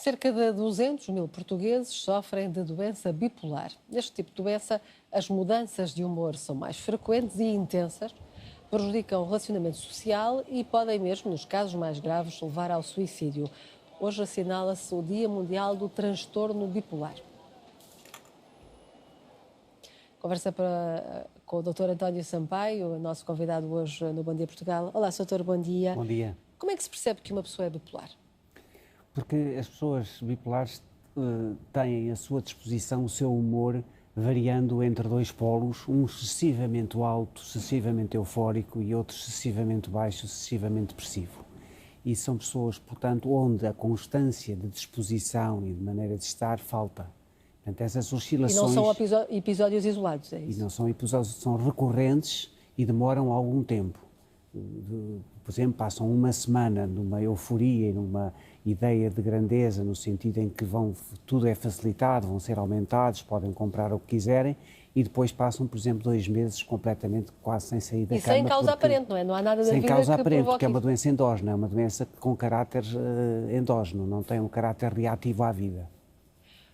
Cerca de 200 mil portugueses sofrem de doença bipolar. Neste tipo de doença, as mudanças de humor são mais frequentes e intensas, prejudicam o relacionamento social e podem mesmo, nos casos mais graves, levar ao suicídio. Hoje assinala-se o Dia Mundial do Transtorno Bipolar. Conversa com o Dr. António Sampaio, nosso convidado hoje no Bom Dia Portugal. Olá, Dr. Bom dia. Bom dia. Como é que se percebe que uma pessoa é bipolar? Porque as pessoas bipolares têm à sua disposição o seu humor variando entre dois polos, um excessivamente alto, excessivamente eufórico e outro excessivamente baixo, excessivamente depressivo. E são pessoas, portanto, onde a constância de disposição e de maneira de estar falta. Portanto, essas oscilações... E não são episódios isolados, é isso? E não são episódios, são recorrentes e demoram algum tempo. Por exemplo, passam uma semana numa euforia e numa ideia de grandeza, no sentido em que tudo é facilitado, vão ser aumentados, podem comprar o que quiserem, e depois passam, por exemplo, 2 meses completamente quase sem sair da cama. E sem causa aparente, não é? Não há nada da vida que provoque. Sem causa aparente, porque é uma doença endógena, é uma doença com caráter endógeno, não tem um caráter reativo à vida.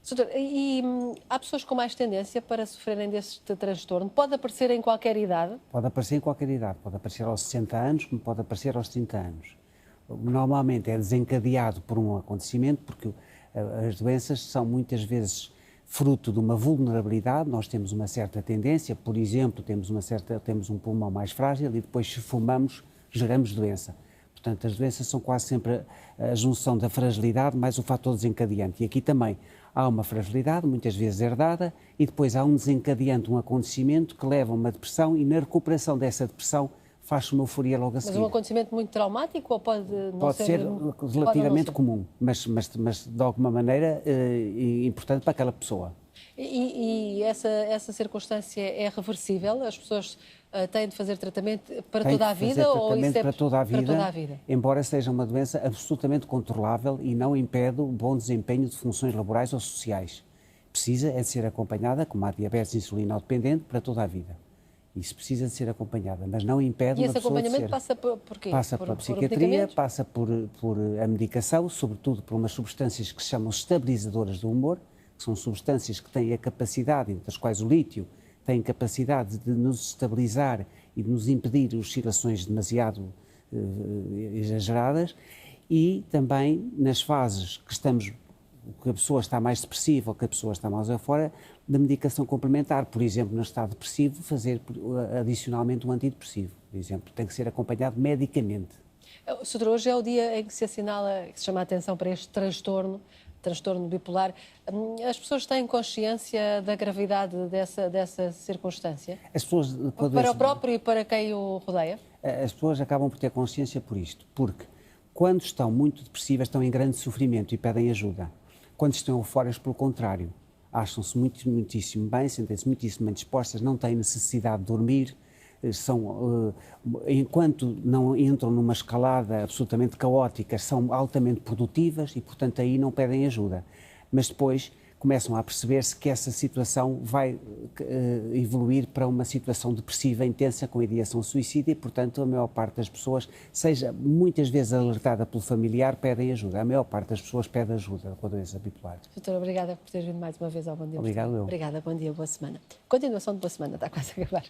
Doutor, e há pessoas com mais tendência para sofrerem deste transtorno? Pode aparecer em qualquer idade? Pode aparecer em qualquer idade, pode aparecer aos 60 anos, como pode aparecer aos 30 anos. Normalmente é desencadeado por um acontecimento, porque as doenças são muitas vezes fruto de uma vulnerabilidade. Nós temos uma certa tendência, por exemplo, temos um pulmão mais frágil e depois, se fumamos, geramos doença. Portanto, as doenças são quase sempre a junção da fragilidade mais o fator desencadeante. E aqui também há uma fragilidade, muitas vezes herdada, e depois há um desencadeante, um acontecimento que leva a uma depressão, e na recuperação dessa depressão faz-se uma euforia logo a seguir. Mas um acontecimento muito traumático ou pode não pode ser relativamente comum, mas de alguma maneira importante para aquela pessoa. E essa circunstância é reversível? As pessoas têm de fazer tratamento para toda a vida? Ou isso é para toda a vida, para toda a vida? Embora seja uma doença absolutamente controlável e não impede o bom desempenho de funções laborais ou sociais. Precisa é de ser acompanhada, como a diabetes insulino-dependente, para toda a vida. Isso precisa de ser acompanhada, mas não impede uma pessoa de ser... E esse acompanhamento passa por quê? Passa pela psiquiatria, passa por a medicação, sobretudo por umas substâncias que se chamam estabilizadoras do humor, que são substâncias que têm a capacidade, entre as quais o lítio, têm capacidade de nos estabilizar e de nos impedir oscilações demasiado exageradas, e também nas fases que a pessoa está mais depressiva ou que a pessoa está mais afora, da medicação complementar. Por exemplo, no estado depressivo, fazer adicionalmente um antidepressivo, por exemplo, tem que ser acompanhado medicamente. Doutor, hoje é o dia em que se assinala, que se chama a atenção para este transtorno bipolar. As pessoas têm consciência da gravidade dessa circunstância? As pessoas, para o próprio e para quem o rodeia? As pessoas acabam por ter consciência por isto, porque quando estão muito depressivas estão em grande sofrimento e pedem ajuda. Quando estão eufóricas, pelo contrário, acham-se muitíssimo bem, sentem-se muitíssimo bem dispostas, não têm necessidade de dormir, enquanto não entram numa escalada absolutamente caótica, são altamente produtivas e, portanto, aí não pedem ajuda. Mas depois começam a perceber-se que essa situação vai evoluir para uma situação depressiva intensa com ideação suicida e, portanto, a maior parte das pessoas, seja muitas vezes alertada pelo familiar, pedem ajuda. A maior parte das pessoas pede ajuda com a doença bipolar. Doutora, obrigada por ter vindo mais uma vez ao Bom Dia. Obrigado eu. Obrigada, bom dia, boa semana. Continuação de boa semana, está quase a acabar.